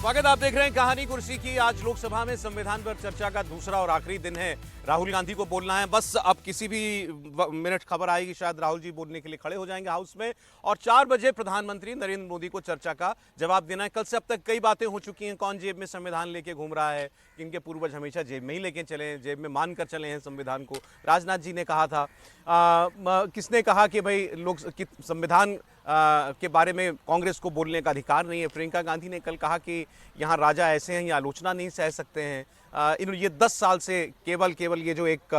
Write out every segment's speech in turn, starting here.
स्वागत, आप देख रहे हैं कहानी कुर्सी की। आज लोकसभा में संविधान पर चर्चा का दूसरा और आखिरी दिन है। राहुल गांधी को बोलना है, बस अब किसी भी मिनट खबर आएगी शायद राहुल जी बोलने के लिए खड़े हो जाएंगे हाउस में, और 4 बजे प्रधानमंत्री नरेंद्र मोदी को चर्चा का जवाब देना है। कल से अब तक कई बातें हो चुकी हैं, कौन जेब में संविधान लेके घूम रहा है, इनके पूर्वज हमेशा जेब में ही लेके चले हैं, जेब में मानकर चले हैं संविधान को। राजनाथ जी ने कहा था, किसने कहा कि भाई लोग संविधान के बारे में कांग्रेस को बोलने का अधिकार नहीं है। प्रियंका गांधी ने कल कहा कि यहाँ राजा ऐसे हैं, ये आलोचना नहीं सह सकते हैं। ये 10 साल से केवल ये जो एक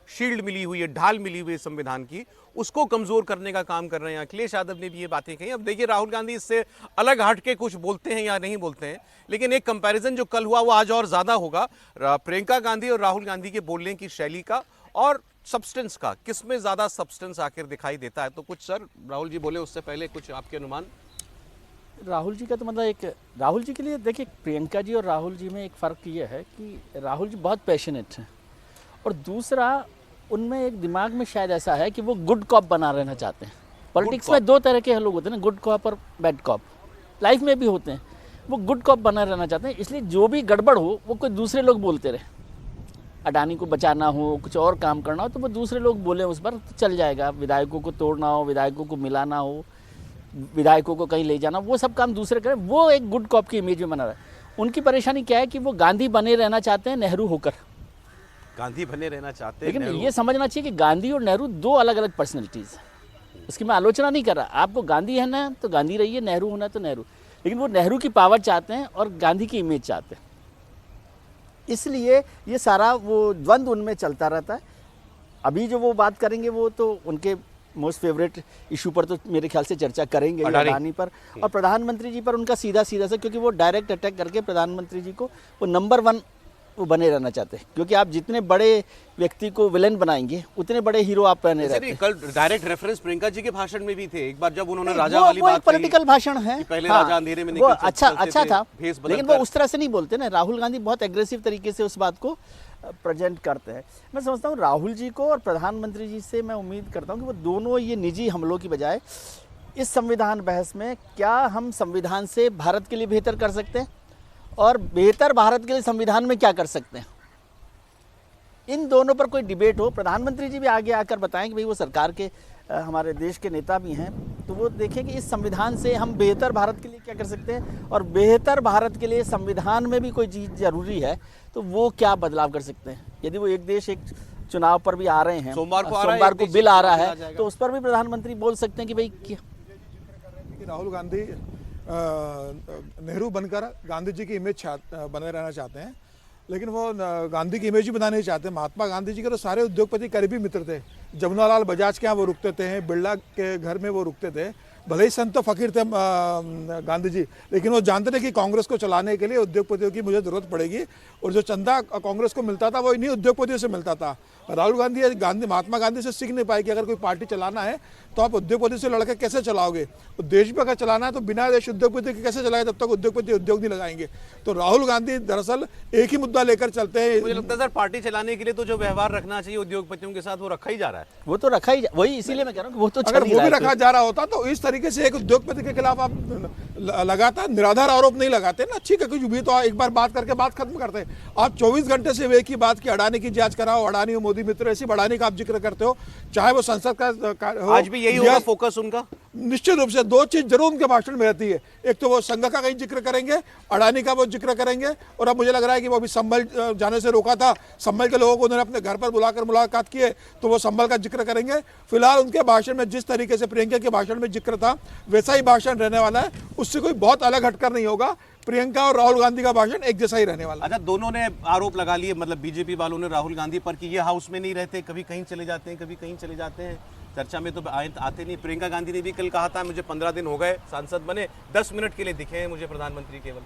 शील्ड मिली हुई है, ढाल मिली हुई है संविधान की, उसको कमजोर करने का काम कर रहे हैं। अखिलेश यादव ने भी ये बातें कही। अब देखिए राहुल गांधी इससे अलग हट के कुछ बोलते हैं या नहीं बोलते हैं, लेकिन एक कंपैरिजन जो कल हुआ वो आज और ज्यादा होगा। प्रियंका गांधी और राहुल गांधी के बोलने की शैली का और सब्सटेंस का, किसमें ज्यादा सब्सटेंस आखिर दिखाई देता है। तो कुछ सर राहुल जी बोले उससे पहले कुछ आपके अनुमान। राहुल जी का तो मतलब एक राहुल जी के लिए देखिए, प्रियंका जी और राहुल जी में एक फ़र्क ये है कि राहुल जी बहुत पैशनेट हैं, और दूसरा उनमें एक दिमाग में शायद ऐसा है कि वो गुड कॉप बना रहना चाहते हैं। पॉलिटिक्स में 2 तरह के लोग होते हैं ना, गुड कॉप और बैड कॉप। लाइफ में भी होते हैं। वो गुड कॉप बना रहना चाहते हैं, इसलिए जो भी गड़बड़ हो वो कोई दूसरे लोग बोलते रहे। अडानी को बचाना हो, कुछ और काम करना हो, तो वो दूसरे लोग बोले उस पर तो चल जाएगा। विधायकों को तोड़ना हो, विधायकों को मिलाना हो, विधायकों को कहीं ले जाना, वो सब काम दूसरे करें। वो एक गुड कॉप की इमेज में बना रहा है। उनकी परेशानी क्या है कि वो गांधी बने रहना चाहते हैं नेहरू होकर। गांधी बने रहना चाहते हैं, लेकिन ये समझना चाहिए कि गांधी और नेहरू 2 अलग अलग पर्सनैलिटीज़ हैं। उसकी मैं आलोचना नहीं कर रहा। आपको गांधी है ना तो गांधी रहिए, नेहरू होना तो नेहरू। लेकिन वो नेहरू की पावर चाहते हैं और गांधी की इमेज चाहते हैं, इसलिए ये सारा वो द्वंद्व उनमें चलता रहता है। अभी जो वो बात करेंगे वो तो उनके मोस्ट फेवरेट इशू पर तो मेरे ख्याल से चर्चा करेंगे, अडानी पर और प्रधानमंत्री जी पर। उनका सीधा से, क्योंकि वो डायरेक्ट अटैक करके प्रधानमंत्री जी को वो नंबर 1 वो बने रहना चाहते हैं। क्योंकि आप जितने बड़े व्यक्ति को विलेन बनाएंगे उतने बड़े हीरो आप बने रहते हैं। कल डायरेक्ट रेफरेंस प्रियंका जी के भाषण में भी थे, एक बार जब उन्होंने राजा वाली बात कही। पॉलिटिकल भाषण है, पहले हाँ, राजा अंधेरे में वो अच्छा था, लेकिन वो उस तरह से नहीं बोलते ना। राहुल गांधी बहुत एग्रेसिव तरीके से उस बात को प्रेजेंट करते हैं। मैं समझता हूँ राहुल जी को और प्रधानमंत्री जी से मैं उम्मीद करता हूँ कि वो दोनों ये निजी हमलों की बजाय इस संविधान बहस में क्या हम संविधान से भारत के लिए बेहतर कर सकते हैं और बेहतर भारत के लिए संविधान में क्या कर सकते हैं, इन दोनों पर कोई डिबेट हो। प्रधानमंत्री जी भी आगे आकर बताएं कि भाई वो सरकार के हमारे देश के नेता भी हैं, तो वो देखें कि इस संविधान से हम बेहतर भारत के लिए क्या कर सकते हैं, और बेहतर भारत के लिए संविधान में भी कोई चीज़ जरूरी है तो वो क्या बदलाव कर सकते हैं। यदि वो एक देश एक चुनाव पर भी आ रहे हैं, सोमवार को बिल आ रहा है, तो उस पर भी प्रधानमंत्री बोल सकते हैं कि भाई क्या। राहुल गांधी नेहरू बनकर गांधी जी की इमेज बने रहना चाहते हैं, लेकिन वो गांधी की इमेज ही बनाना नहीं चाहते। महात्मा गांधी जी के तो सारे उद्योगपति करीबी मित्र थे। जमुनालाल बजाज के यहाँ वो रुकते थे, बिरला के घर में वो रुकते थे। भले ही संत फकीर थे गांधी जी, लेकिन वो जानते थे कि कांग्रेस को चलाने के लिए उद्योगपतियों की मुझे जरूरत पड़ेगी, और जो चंदा कांग्रेस को मिलता था वो इन्हीं उद्योगपतियों से मिलता था। राहुल गांधी महात्मा गांधी से सीख नहीं पाए कि अगर कोई पार्टी चलाना है तो आप उद्योगपति से लड़के कैसे चलाओगे। तो देश भी अगर चलाना है तो बिना देश उद्योगपति के कैसे चलाए, जब तक उद्योगपति उद्योग नहीं लगाएंगे। तो राहुल गांधी दरअसल एक ही मुद्दा लेकर चलते हैं। मुझे लगता है सर पार्टी चलाने के लिए तो जो व्यवहार रखना चाहिए उद्योगपतियों के साथ वो रखा ही जा रहा है। वो तो रखा ही, वही इसीलिए मैं कह रहा हूँ वो तो अगर वो भी रखा जा रहा होता तो इस तरीके से एक उद्योगपति के खिलाफ आप लगातार निराधार आरोप नहीं लगाते ना। ठीक है, कुछ भी तो एक बार बात करके बात खत्म करते हैं। आप 24 घंटे से एक ही बात की अडानी की जांच कराओ, अडानी और मोदी मित्र, ऐसी अडानी का आप जिक्र करते हो, चाहे वो संसद का हो। आज भी यही होगा फोकस उनका। निश्चित रूप से 2 चीज जरूर उनके भाषण में रहती है। एक तो वो संघ का कहीं जिक्र करेंगे, अडानी का वो जिक्र करेंगे, और अब मुझे लग रहा है कि वो अभी संभल जाने से रोका था, संभल के लोगों को उन्होंने अपने घर पर बुलाकर मुलाकात की है, तो वो संभल का जिक्र करेंगे। फिलहाल उनके भाषण में जिस तरीके से प्रियंका के भाषण में जिक्र था वैसा ही भाषण रहने वाला है, उससे कोई बहुत अलग हटकर नहीं होगा। प्रियंका और राहुल गांधी का भाषण एक जैसा ही रहने वाला। अच्छा, दोनों ने आरोप लगा लिए, मतलब बीजेपी वालों ने राहुल गांधी पर कि ये हाउस में नहीं रहते, कभी कहीं चले जाते हैं, कभी कहीं चले जाते हैं, चर्चा में तो आते नहीं। प्रियंका गांधी ने भी कल कहा था मुझे 15 दिन हो गए सांसद बने, 10 मिनट के लिए दिखे हैं मुझे प्रधानमंत्री केवल।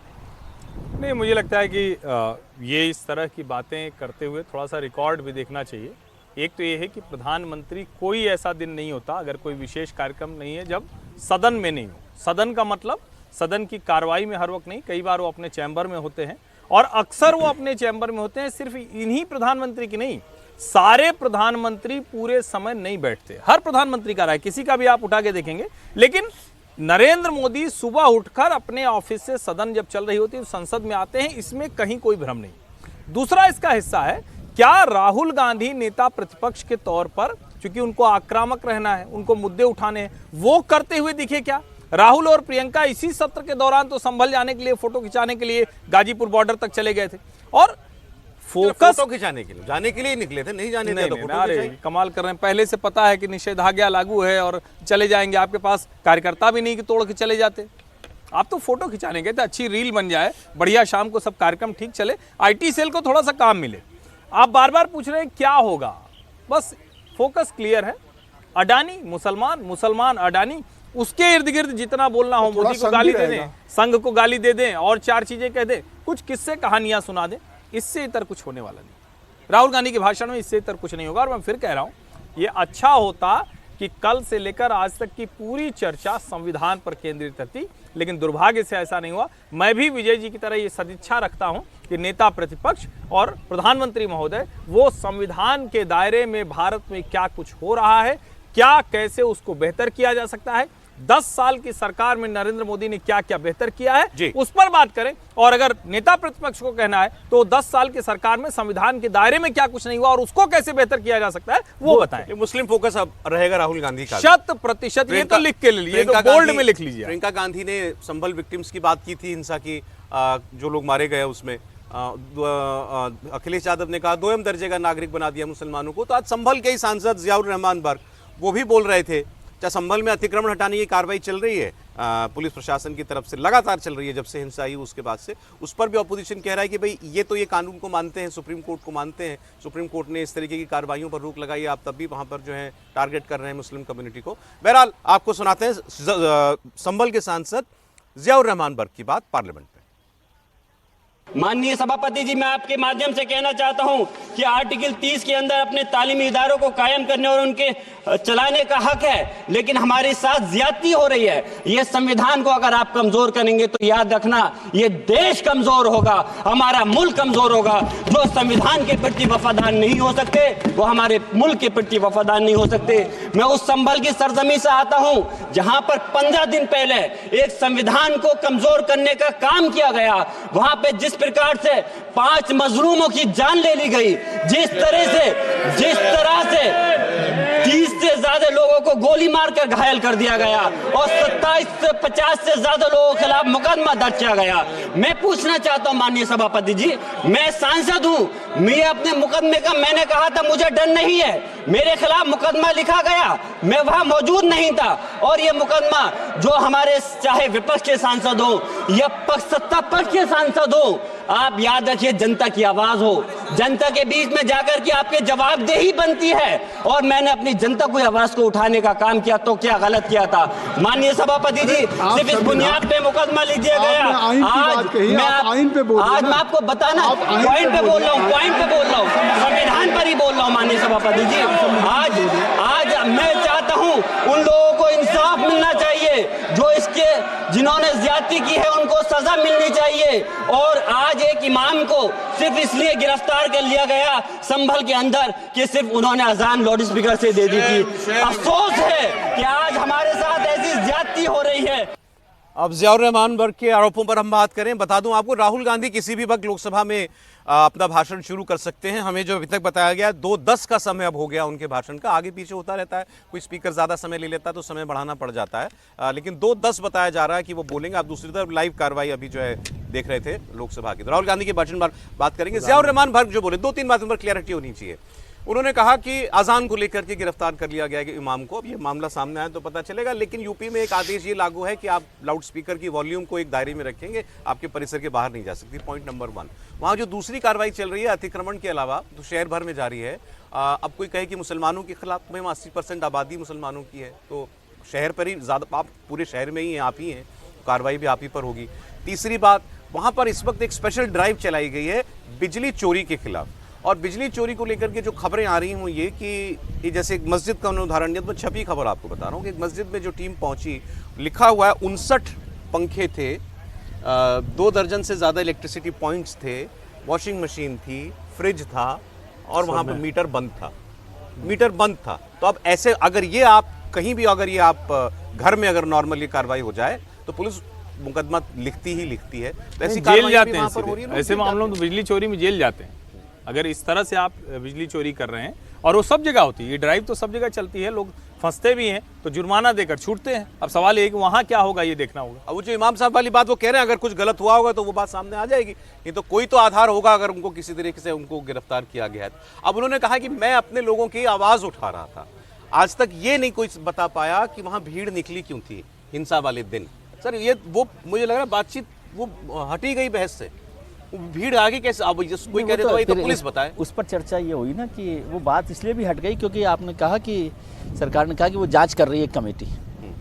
नहीं, मुझे लगता है कि ये इस तरह की बातें करते हुए थोड़ा सा रिकॉर्ड भी देखना चाहिए। एक तो ये है कि प्रधानमंत्री, कोई ऐसा दिन नहीं होता अगर कोई विशेष कार्यक्रम नहीं है जब सदन में नहीं हो। सदन का मतलब सदन की कार्रवाई में हर वक्त नहीं, कई बार वो अपने चैम्बर में होते हैं, और अक्सर वो अपने चैम्बर में होते हैं। सिर्फ इन्हीं प्रधानमंत्री की नहीं, सारे प्रधानमंत्री पूरे समय नहीं बैठते। हर प्रधानमंत्री का रहा है, किसी का भी आप उठा के देखेंगे, लेकिन नरेंद्र मोदी सुबह उठकर अपने ऑफिस से सदन जब चल रही होती है संसद में आते हैं, इसमें कहीं कोई भ्रम नहीं। दूसरा इसका हिस्सा है, क्या राहुल गांधी नेता प्रतिपक्ष के तौर पर, चूंकि उनको आक्रामक रहना है, उनको मुद्दे उठाने हैं, वो करते हुए दिखे क्या? राहुल और प्रियंका इसी सत्र के दौरान तो संभल जाने के लिए, फोटो खिंचाने के लिए गाजीपुर बॉर्डर तक चले गए थे और फोकस फोटो खिंचाने के लिए, जाने के लिए निकले थे, नहीं जाने नहीं, तो नहीं, फोटो अरे खिंचाई। कमाल कर रहे हैं। पहले से पता है कि निषेधाज्ञा लागू है और चले जाएंगे, आपके पास कार्यकर्ता भी नहीं कि तोड़ के चले जाते। आप तो फोटो खिंचाने गए थे, अच्छी रील बन जाए, बढ़िया, शाम को सब कार्यक्रम ठीक चले, आईटी सेल को थोड़ा सा काम मिले। आप बार बार पूछ रहे हैं क्या होगा, बस फोकस क्लियर है। अडानी मुसलमान, मुसलमान अडानी, उसके इर्द गिर्द जितना बोलना हो, मोदी को गाली दे दें, संघ को गाली दे दें और चार चीजें कह दें, कुछ किस्से कहानियां सुना दें, इससे इतर कुछ होने वाला नहीं। राहुल गांधी के भाषण में इससे इतर कुछ नहीं होगा। और मैं फिर कह रहा हूं, ये अच्छा होता कि कल से लेकर आज तक की पूरी चर्चा संविधान पर केंद्रित रहती, लेकिन दुर्भाग्य से ऐसा नहीं हुआ। मैं भी विजय जी की तरह ये सदिच्छा रखता हूं कि नेता प्रतिपक्ष और प्रधानमंत्री महोदय वो संविधान के दायरे में भारत में क्या कुछ हो रहा है, क्या कैसे उसको बेहतर किया जा सकता है, 10 साल की सरकार में नरेंद्र मोदी ने क्या क्या बेहतर किया है, उस पर बात करें। और अगर नेता प्रतिपक्ष को कहना है तो 10 साल की सरकार में संविधान के दायरे में क्या कुछ नहीं हुआ और उसको कैसे बेहतर किया जा सकता है वो बताएं। ये मुस्लिम फोकस अब रहेगा राहुल गांधी का 100%। ये तो लिख के ले लीजिए, तो बोल्ड में लिख लीजिए। प्रियंका गांधी ने संभल विक्टिम्स की बात की थी, हिंसा की, जो लोग मारे गए उसमें। अखिलेश यादव ने कहा 2 दर्जे का नागरिक बना दिया मुसलमानों को। तो आज संभल के ही सांसद जियाउर रहमान बर्क वो भी बोल रहे थे, क्या संभल में अतिक्रमण हटाने की कार्रवाई चल रही है पुलिस प्रशासन की तरफ से, लगातार चल रही है जब से हिंसा आई उसके बाद से, उस पर भी ऑपोजिशन कह रहा है कि भाई ये तो ये कानून को मानते हैं, सुप्रीम कोर्ट को मानते हैं, सुप्रीम कोर्ट ने इस तरीके की कार्रवाइयों पर रोक लगाई, आप तब भी वहां पर जो है टारगेट कर रहे हैं मुस्लिम कम्युनिटी को। बहरहाल आपको सुनाते हैं संभल के सांसद जियाउर रहमान बर्क की बात पार्लियामेंट में। माननीय सभापति जी, मैं आपके माध्यम से कहना चाहता हूं कि आर्टिकल 30 के अंदर अपने तालीमी इदारों को कायम करने और उनके चलाने का हक है, लेकिन हमारे साथ ज्यादती हो रही है। ये संविधान को अगर आप कमजोर करेंगे तो याद रखना ये देश कमजोर होगा, हमारा मुल्क कमजोर होगा। जो संविधान के प्रति वफादार नहीं हो सकते वो हमारे मुल्क के प्रति वफादार नहीं हो सकते। मैं उस संभल की सरजमी से आता हूं जहां पर 15 दिन पहले एक संविधान को कमजोर करने का काम किया गया। वहां पे जिस प्रकार से 5 मजलूमों की जान ले ली गई, जिस तरह से 30 से ज्यादा लोगों को गोली मारकर घायल कर दिया गया और 27 से 50 से ज्यादा लोगों के खिलाफ मुकदमा दर्ज किया गया। मैं पूछना चाहता हूं माननीय सभापति जी, मैं सांसद हूं, मैं अपने मुकदमे का, मैंने कहा था मुझे डर नहीं है, मेरे खिलाफ मुकदमा लिखा गया, मैं वहां मौजूद नहीं था। और ये मुकदमा जो हमारे चाहे विपक्ष के सांसद हो या सत्ता पक्ष के सांसद हो, आप याद रखिए जनता की आवाज हो, जनता के बीच में जाकर के आपके जवाबदेही बनती है। और मैंने अपनी जनता को आवाज को उठाने का काम किया, तो क्या गलत किया था माननीय सभापति जी? सिर्फ इस बुनियाद पे मुकदमा लीजिए गया। आज मैं आपको बताना पॉइंट पे बोल रहा हूँ, संविधान पर ही बोल रहा हूँ माननीय सभापति जी। आज मैं चाहता हूँ उन लोगों को इंसाफ मिलना चाहिए, जो इसके जिन्होंने ज्यादती की है उनको सजा मिलनी चाहिए। और आज एक इमाम को सिर्फ इसलिए गिरफ्तार कर लिया गया संभल के अंदर कि सिर्फ उन्होंने अजान लाउड स्पीकर से दे दी थी। अफसोस है कि आज हमारे साथ ऐसी ज्यादती हो रही है। अब जियाउर रहमान बर्क के आरोपों पर हम बात करें, बता दूं आपको, राहुल गांधी किसी भी वक्त लोकसभा में अपना भाषण शुरू कर सकते हैं। हमें जो अभी तक बताया गया 2:10 का समय अब हो गया उनके भाषण का, आगे पीछे होता रहता है, कोई स्पीकर ज़्यादा समय ले लेता है तो समय बढ़ाना पड़ जाता है, लेकिन 2:10 बताया जा रहा है कि वो बोलेंगे। आप दूसरी तरफ लाइव कार्रवाई अभी जो है देख रहे थे लोकसभा की, तो राहुल गांधी के भाषण पर बात करेंगे। जियाउर रहमान बर्क जो बोले, 2-3 बातों पर क्लियरिटी होनी चाहिए। उन्होंने कहा कि अजान को लेकर के गिरफ्तार कर लिया गया कि इमाम को, अब ये मामला सामने आया तो पता चलेगा, लेकिन यूपी में एक आदेश ये लागू है कि आप लाउड स्पीकर की वॉल्यूम को एक दायरे में रखेंगे, आपके परिसर के बाहर नहीं जा सकती। Point number 1। वहाँ जो दूसरी कार्रवाई चल रही है अतिक्रमण के अलावा, तो शहर भर में जारी है। अब कोई कहे कि मुसलमानों के खिलाफ, में 80% आबादी मुसलमानों की है, तो शहर पर ही ज़्यादा, आप पूरे शहर में ही हैं, आप ही हैं, कार्रवाई भी आप ही पर होगी। तीसरी बात, वहाँ पर इस वक्त एक स्पेशल ड्राइव चलाई गई है बिजली चोरी के खिलाफ, और बिजली चोरी को लेकर के जो खबरें आ रही हूँ ये कि जैसे एक मस्जिद का उदाहरण दिया, तो छपी खबर आपको बता रहा हूँ कि एक मस्जिद में जो टीम पहुंची, लिखा हुआ है 59 पंखे थे, 2 दर्जन से ज़्यादा इलेक्ट्रिसिटी पॉइंट्स थे, वॉशिंग मशीन थी, फ्रिज था, और वहाँ पर मीटर बंद था। तो अब ऐसे अगर ये आप कहीं भी अगर ये आप घर में अगर नॉर्मली कार्रवाई हो जाए तो पुलिस मुकदमा लिखती है। तो ऐसी जेल कार्रवाई जाते भी हैं वहाँ पर हो रही है, सीधे। लोग ऐसे जेल मामलों जाते में तो बिजली चोरी में जेल जाते हैं। अगर इस तरह से आप बिजली चोरी कर रहे हैं, और वो सब जगह होती है, ये ड्राइव तो सब जगह चलती है, लोग फंसते भी हैं तो जुर्माना देकर छूटते हैं। अब सवाल ये है कि वहाँ क्या होगा, ये देखना होगा। अब वो जो इमाम साहब वाली बात वो कह रहे हैं, अगर कुछ गलत हुआ होगा तो वो बात सामने आ जाएगी, नहीं तो कोई तो आधार होगा अगर उनको किसी तरीके से उनको गिरफ्तार किया गया है। अब उन्होंने कहा कि मैं अपने लोगों की आवाज़ उठा रहा था, आज तक ये नहीं कोई बता पाया कि वहाँ भीड़ निकली क्यों थी हिंसा वाले दिन। सर ये वो मुझे लग रहा है बातचीत वो हटी गई बहस से, वो भीड़ आगे कैसे, अब कोई कह रहे तो पुलिस बताए। उस पर चर्चा ये हुई ना कि वो बात इसलिए भी हट गई क्योंकि आपने कहा कि सरकार ने कहा कि वो जांच कर रही है कमेटी,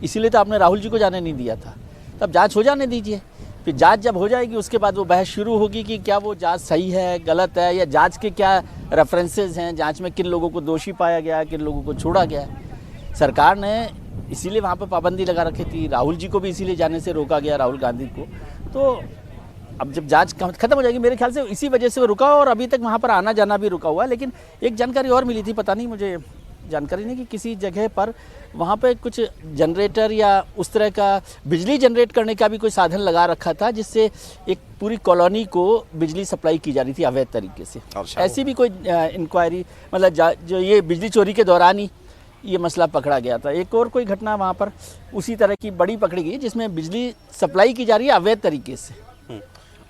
इसीलिए तो आपने राहुल जी को जाने नहीं दिया था। तब जांच हो जाने दीजिए, फिर जांच जब हो जाएगी उसके बाद वो बहस शुरू होगी कि क्या वो जांच सही है गलत है, या जांच के क्या रेफरेंसेस हैं, जांच में किन लोगों को दोषी पाया गया, किन लोगों को छोड़ा गया। सरकार ने इसीलिए वहाँ पर पाबंदी लगा रखी थी, राहुल जी को भी इसीलिए जाने से रोका गया, राहुल गांधी को। तो अब जब जांच खत्म हो जाएगी मेरे ख्याल से इसी वजह से वो रुका, और अभी तक वहाँ पर आना जाना भी रुका हुआ है। लेकिन एक जानकारी और मिली थी, पता नहीं मुझे जानकारी नहीं, कि किसी जगह पर वहाँ पे कुछ जनरेटर या उस तरह का बिजली जनरेट करने का भी कोई साधन लगा रखा था, जिससे एक पूरी कॉलोनी को बिजली सप्लाई की जा रही थी अवैध तरीके से। ऐसी भी कोई इंक्वायरी, मतलब जो ये बिजली चोरी के दौरान ही ये मसला पकड़ा गया था। एक और कोई घटना वहाँ पर उसी तरह की बड़ी पकड़ी गई जिसमें बिजली सप्लाई की जा रही है अवैध तरीके से।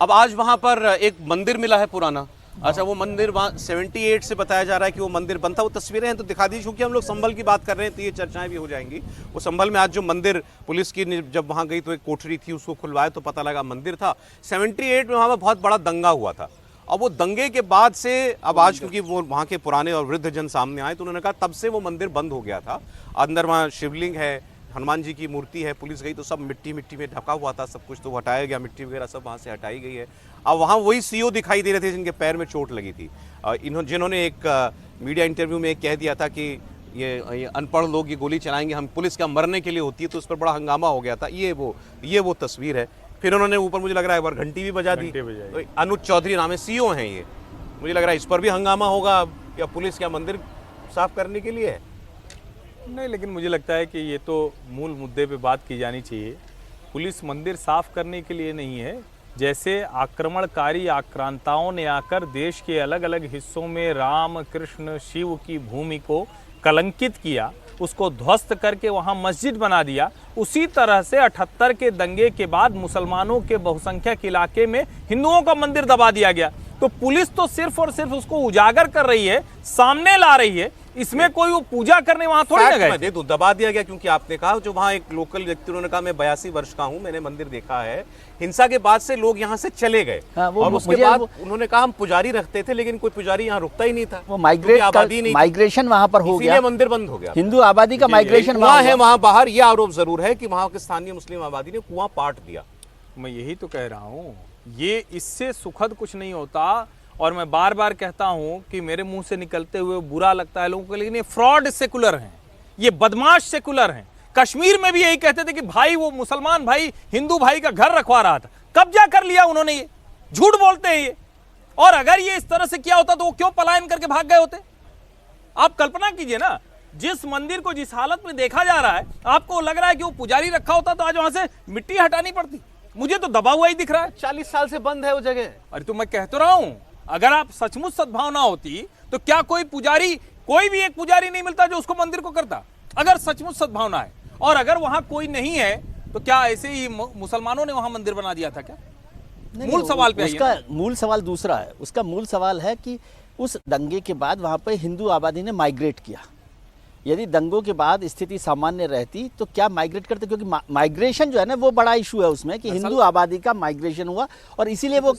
अब आज वहाँ पर एक मंदिर मिला है पुराना, अच्छा वो मंदिर वहाँ 78 से बताया जा रहा है कि वो मंदिर बनता, वो तस्वीरें हैं तो दिखा दीजिए, क्योंकि हम लोग संभल की बात कर रहे हैं तो ये चर्चाएं भी हो जाएंगी। वो संभल में आज जो मंदिर पुलिस की जब वहाँ गई तो एक कोठरी थी, उसको खुलवाया तो पता लगा मंदिर था। 78 में वहाँ पर बहुत बड़ा दंगा हुआ था, और वो दंगे के बाद से अब आज क्योंकि वो वहाँ के पुराने और वृद्ध जन सामने आए तो उन्होंने कहा तब से वो मंदिर बंद हो गया था। अंदर वहाँ शिवलिंग है, हनुमान जी की मूर्ति है, पुलिस गई तो सब मिट्टी में ढका हुआ था, सब कुछ तो हटाया गया, मिट्टी वगैरह सब वहाँ से हटाई गई है। अब वहाँ वही सीओ दिखाई दे रहे थे जिनके पैर में चोट लगी थी, जिन्होंने एक मीडिया इंटरव्यू में कह दिया था कि ये अनपढ़ लोग ये गोली चलाएंगे, हम पुलिस क्या मरने के लिए होती है, तो उस पर बड़ा हंगामा हो गया था। ये वो तस्वीर है। फिर उन्होंने ऊपर मुझे लग रहा है एक बार घंटी भी बजा दी। तो अनुज चौधरी नाम है, सीओ हैं ये, मुझे लग रहा है इस पर भी हंगामा होगा, या पुलिस क्या मंदिर साफ करने के लिए है? नहीं, लेकिन मुझे लगता है कि ये तो मूल मुद्दे पे बात की जानी चाहिए। पुलिस मंदिर साफ करने के लिए नहीं है। जैसे आक्रमणकारी आक्रांताओं ने आकर देश के अलग अलग हिस्सों में राम कृष्ण शिव की भूमि को कलंकित किया, उसको ध्वस्त करके वहाँ मस्जिद बना दिया, उसी तरह से 78 के दंगे के बाद मुसलमानों के बहुसंख्यक इलाके में हिंदुओं का मंदिर दबा दिया गया। तो पुलिस तो सिर्फ और सिर्फ उसको उजागर कर रही है, सामने ला रही है, इसमें कोई वो पूजा करने वहां थोड़ी ना गए। दे दूं, दबा दिया गया क्योंकि आपने कहा, जो वहां एक लोकल व्यक्ति उन्होंने कहा मैं 82 वर्ष का हूं, मैंने मंदिर देखा है, हिंसा के बाद से लोग यहां से चले गए। और उसके बाद उन्होंने कहा हम पुजारी रखते थे लेकिन कोई पुजारी यहाँ रुकता ही नहीं था, वो माइग्रेशन वहां पर हो गया, मंदिर बंद हो गया, हिंदू आबादी का माइग्रेशन वहां है। वहां बाहर ये आरोप जरूर है कि वहां के स्थानीय मुस्लिम आबादी ने कुआं पाट दिया। मैं यही तो कह रहा हूं, ये इससे सुखद कुछ नहीं होता। और मैं बार बार कहता हूं कि मेरे मुंह से निकलते हुए बुरा लगता है लोगों को, लेकिन ये फ्रॉड सेकुलर हैं, ये बदमाश सेकुलर हैं। कश्मीर में भी यही कहते थे कि भाई वो मुसलमान भाई हिंदू भाई का घर रखवा रहा था, कब्जा कर लिया उन्होंने, ये झूठ बोलते हैं ये। और अगर ये इस तरह से किया होता तो वो क्यों पलायन करके भाग गए होते? आप कल्पना कीजिए ना, जिस मंदिर को जिस हालत में देखा जा रहा है, आपको लग रहा है कि वो पुजारी रखा होता तो आज वहां से मिट्टी हटानी पड़ती। मुझे तो दबा हुआ ही दिख रहा है, 40 साल से बंद है वो जगह। अरे तो मैं कह तो रहा हूं, अगर आप सचमुच सद्भावना होती तो क्या कोई पुजारी, कोई भी एक पुजारी नहीं मिलता जो उसको मंदिर को करता? अगर सचमुच सद्भावना है, और अगर वहां कोई नहीं है तो क्या ऐसे ही मुसलमानों ने वहां मंदिर बना दिया था क्या? मूल सवाल पे उसका मूल सवाल दूसरा है। उसका मूल सवाल है कि उस दंगे के बाद वहां पर हिंदू आबादी ने माइग्रेट किया। यदि दंगों के बाद स्थिति सामान्य रहती तो क्या माइग्रेट करते? क्योंकि माइग्रेशन जो है ना वो बड़ा इशू है उसमें, कि हिंदू आबादी का माइग्रेशन हुआ और इसीलिए वो